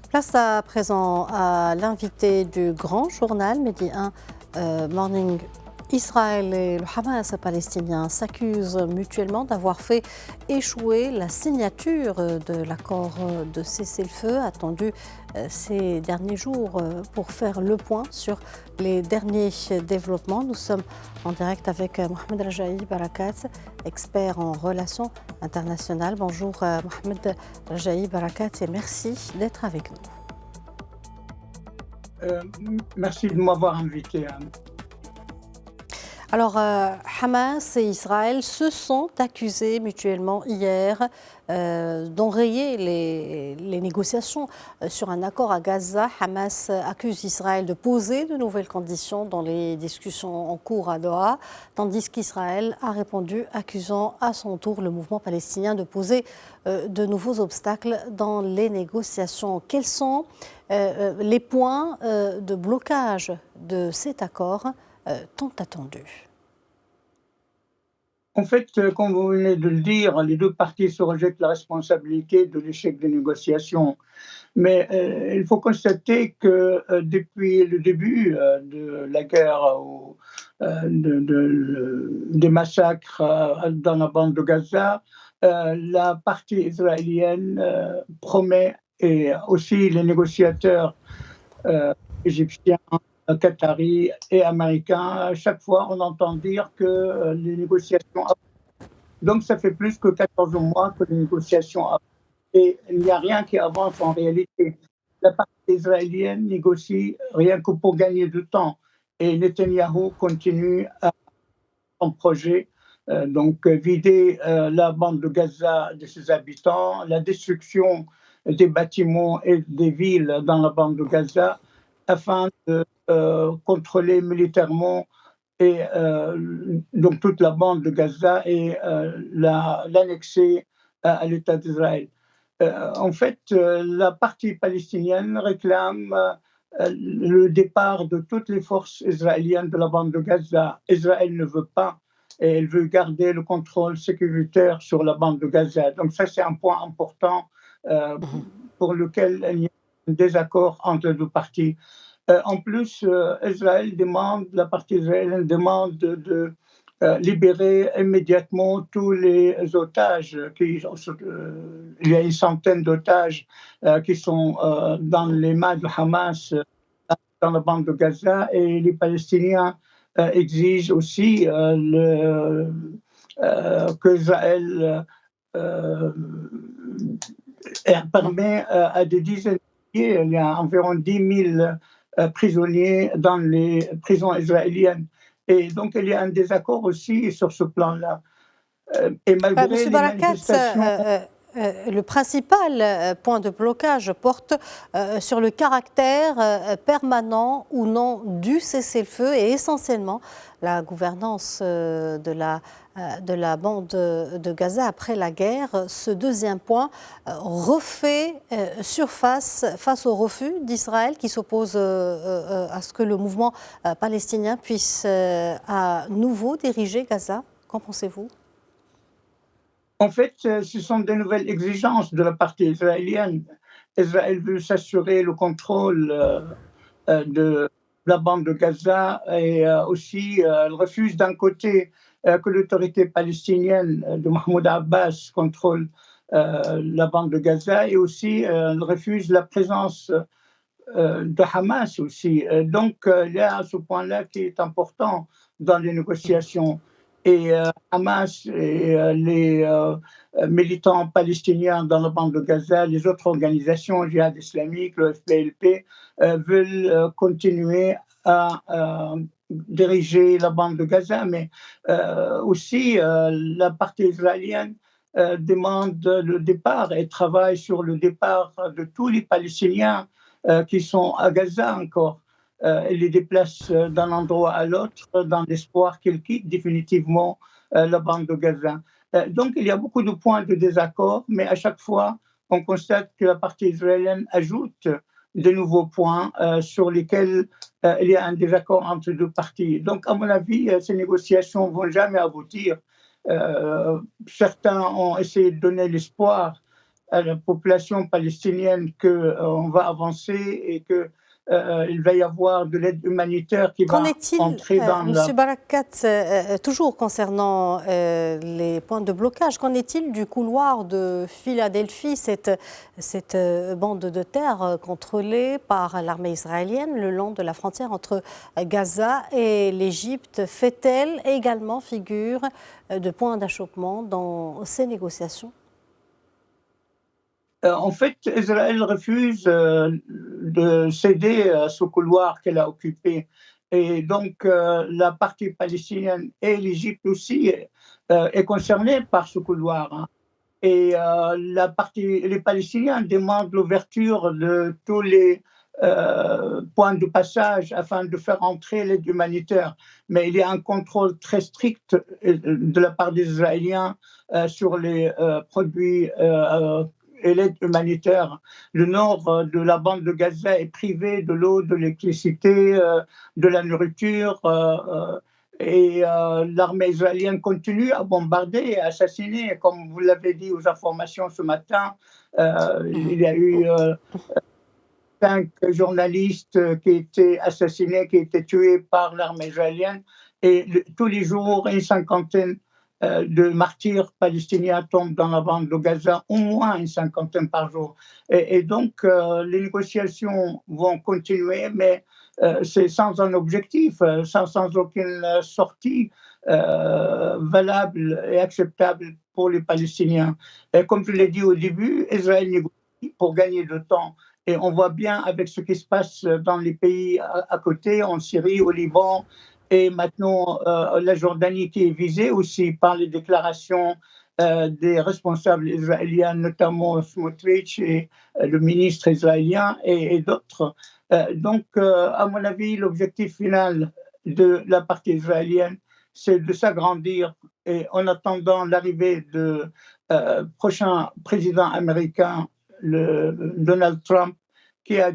Place à présent à l'invité du grand journal Midi 1 Morning. Israël et le Hamas palestinien s'accusent mutuellement d'avoir fait échouer la signature de l'accord de cessez-le-feu attendu ces derniers jours pour faire le point sur les derniers développements. Nous sommes en direct avec Mohamed Rajaï Barakat, expert en relations internationales. Bonjour Mohamed Rajaï Barakat et merci d'être avec nous. Merci de m'avoir invité. Alors, Hamas et Israël se sont accusés mutuellement hier d'enrayer les négociations sur un accord à Gaza. Hamas accuse Israël de poser de nouvelles conditions dans les discussions en cours à Doha, tandis qu'Israël a répondu accusant à son tour le mouvement palestinien de poser de nouveaux obstacles dans les négociations. Quels sont les points de blocage de cet accord tant attendu? En fait, comme vous venez de le dire, les deux parties se rejettent la responsabilité de l'échec des négociations. Mais il faut constater que depuis le début de la guerre, des massacres dans la bande de Gaza, la partie israélienne promet, et aussi les négociateurs égyptiens, qataris et américains, à chaque fois on entend dire que les négociations avancent. Donc ça fait plus que 14 mois que les négociations avancent et il n'y a rien qui avance en réalité. La partie israélienne négocie rien que pour gagner du temps et Netanyahou continue à son projet, donc vider la bande de Gaza de ses habitants, la destruction des bâtiments et des villes dans la bande de Gaza afin de contrôler militairement et donc toute la bande de Gaza et l'annexer à l'État d'Israël. En fait, la partie palestinienne réclame le départ de toutes les forces israéliennes de la bande de Gaza. Israël ne veut pas et elle veut garder le contrôle sécuritaire sur la bande de Gaza. Donc ça, c'est un point important pour lequel il y a un désaccord entre les deux parties. En plus, la partie israélienne demande de libérer immédiatement tous les otages. Il y a une centaine d'otages qui sont dans les mains de Hamas dans la bande de Gaza et les Palestiniens exigent aussi qu'Israël permet à des dizaines de milliers, il y a environ 10 000 prisonniers dans les prisons israéliennes. Et donc, il y a un désaccord aussi sur ce plan-là. Et malgré les manifestations... Le principal point de blocage porte sur le caractère permanent ou non du cessez-le-feu et essentiellement la gouvernance de la bande de Gaza après la guerre. Ce deuxième point refait surface face au refus d'Israël qui s'oppose à ce que le mouvement palestinien puisse à nouveau diriger Gaza. Qu'en pensez-vous ? En fait, ce sont de nouvelles exigences de la partie israélienne. Israël veut s'assurer le contrôle de la bande de Gaza et aussi elle refuse d'un côté que l'autorité palestinienne de Mahmoud Abbas contrôle la bande de Gaza et aussi elle refuse la présence de Hamas aussi. Donc il y a ce point-là qui est important dans les négociations. Et Hamas et les militants palestiniens dans la bande de Gaza, les autres organisations, Jihad islamique, le FPLP, veulent continuer à diriger la bande de Gaza, mais aussi la partie israélienne demande le départ et travaille sur le départ de tous les Palestiniens qui sont à Gaza encore. Elle les déplace d'un endroit à l'autre dans l'espoir qu'ils quittent définitivement la bande de Gaza. Donc il y a beaucoup de points de désaccord, mais à chaque fois, on constate que la partie israélienne ajoute de nouveaux points sur lesquels il y a un désaccord entre les deux parties. Donc à mon avis, ces négociations ne vont jamais aboutir. Certains ont essayé de donner l'espoir à la population palestinienne qu'on va avancer et que il va y avoir de l'aide humanitaire qui Qu'en va est-il, entrer dans Monsieur Barakat, toujours concernant les points de blocage, qu'en est-il du couloir de Philadelphie, cette bande de terre contrôlée par l'armée israélienne le long de la frontière entre Gaza et l'Égypte? Fait-elle également figure de point d'achoppement dans ces négociations? En fait, Israël refuse de céder à ce couloir qu'elle a occupé. Et donc, la partie palestinienne et l'Égypte aussi est concernée par ce couloir, hein. Et les Palestiniens demandent l'ouverture de tous les points de passage afin de faire entrer l'aide humanitaire. Mais il y a un contrôle très strict de la part des Israéliens sur les produits et l'aide humanitaire. Le nord de la bande de Gaza est privé de l'eau, de l'électricité, de la nourriture. Et l'armée israélienne continue à bombarder et à assassiner. Comme vous l'avez dit aux informations ce matin, il y a eu 5 journalistes qui étaient assassinés, qui étaient tués par l'armée israélienne. Et tous les jours, une cinquantaine de martyrs palestiniens tombent dans la bande de Gaza, au moins une cinquantaine par jour. Et donc, les négociations vont continuer, mais c'est sans un objectif, sans aucune sortie valable et acceptable pour les Palestiniens. Et comme je l'ai dit au début, Israël négocie pour gagner de temps. Et on voit bien avec ce qui se passe dans les pays à côté, en Syrie, au Liban, et maintenant la Jordanie qui est visée aussi par les déclarations des responsables israéliens, notamment Smotrich et le ministre israélien et d'autres. Donc, à mon avis, l'objectif final de la partie israélienne, c'est de s'agrandir. Et en attendant l'arrivée du prochain président américain, Donald Trump, qui a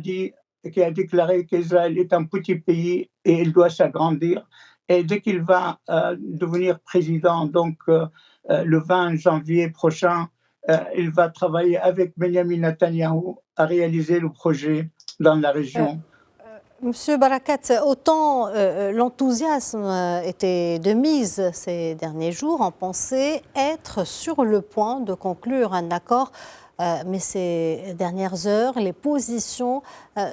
déclaré qu'Israël est un petit pays et il doit s'agrandir. Et dès qu'il va devenir président, donc le 20 janvier prochain, il va travailler avec Benjamin Netanyahou à réaliser le projet dans la région. Monsieur Barakat, autant l'enthousiasme était de mise ces derniers jours, on pensait être sur le point de conclure un accord, mais ces dernières heures, les positions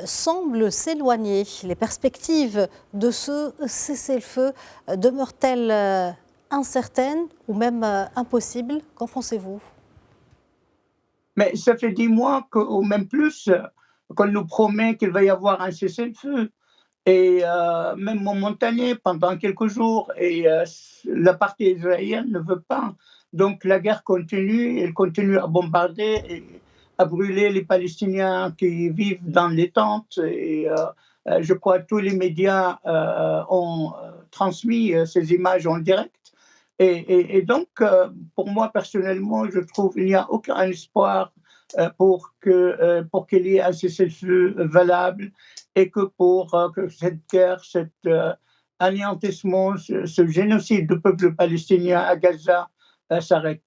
semblent s'éloigner. Les perspectives de ce cessez-le-feu demeurent-elles incertaines ou même impossibles? Qu'en pensez-vous? Mais ça fait 10 mois, ou même plus, qu'on nous promet qu'il va y avoir un cessez-le-feu, et même momentané pendant quelques jours, et la partie israélienne ne veut pas. Donc la guerre continue, elle continue à bombarder et à brûler les Palestiniens qui vivent dans les tentes. Et je crois que tous les médias ont transmis ces images en direct. Et donc, pour moi personnellement, je trouve qu'il n'y a aucun espoir pour qu'il y ait un cessez-le-feu valable, et que pour que cette guerre, cet anéantissement, ce génocide du peuple palestinien à Gaza s'arrête.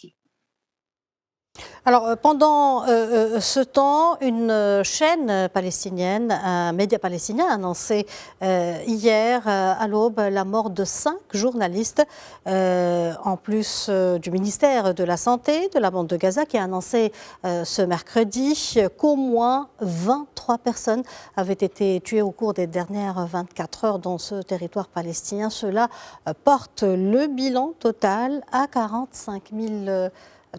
Alors, pendant ce temps, une chaîne palestinienne, un média palestinien a annoncé hier à l'aube la mort de 5 journalistes, en plus du ministère de la Santé de la bande de Gaza qui a annoncé ce mercredi qu'au moins 23 personnes avaient été tuées au cours des dernières 24 heures dans ce territoire palestinien. Cela porte le bilan total à 45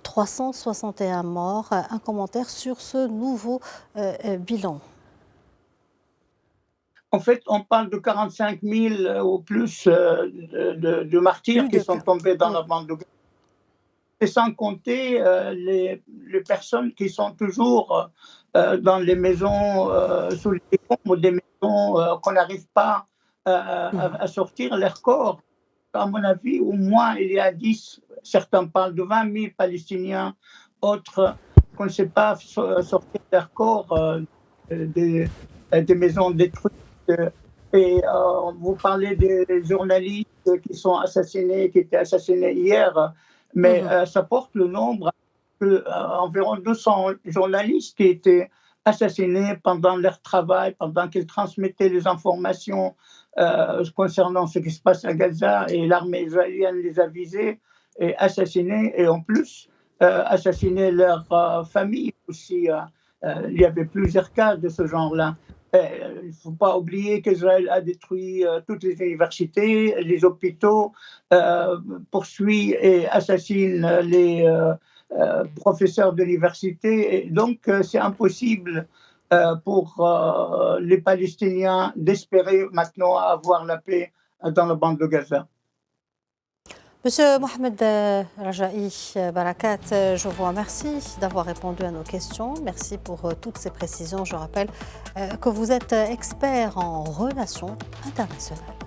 361 morts. Un commentaire sur ce nouveau bilan. En fait, on parle de 45 000 ou plus de martyrs qui sont tombés dans la bande de Gaza. Et sans compter les personnes qui sont toujours dans les maisons, sous les bombes, ou des maisons qu'on n'arrive pas à sortir leurs corps. À mon avis, au moins, il y a 10, certains parlent de 20 000 Palestiniens, autres qu'on ne sait pas sortir leurs corps des maisons détruites. Et vous parlez des journalistes qui sont assassinés, qui étaient assassinés hier, mais ça porte le nombre environ 200 journalistes qui étaient assassinés pendant leur travail, pendant qu'ils transmettaient les informations concernant ce qui se passe à Gaza, et l'armée israélienne les a visés et assassinés, et en plus assassiner leur famille aussi. Il y avait plusieurs cas de ce genre-là. Il ne faut pas oublier qu'Israël a détruit toutes les universités, les hôpitaux, poursuit et assassine les professeurs d'université. Donc, c'est impossible pour les Palestiniens d'espérer maintenant avoir la paix dans la bande de Gaza. Monsieur Mohamed Rajaï Barakat, je vous remercie d'avoir répondu à nos questions. Merci pour toutes ces précisions. Je rappelle que vous êtes expert en relations internationales.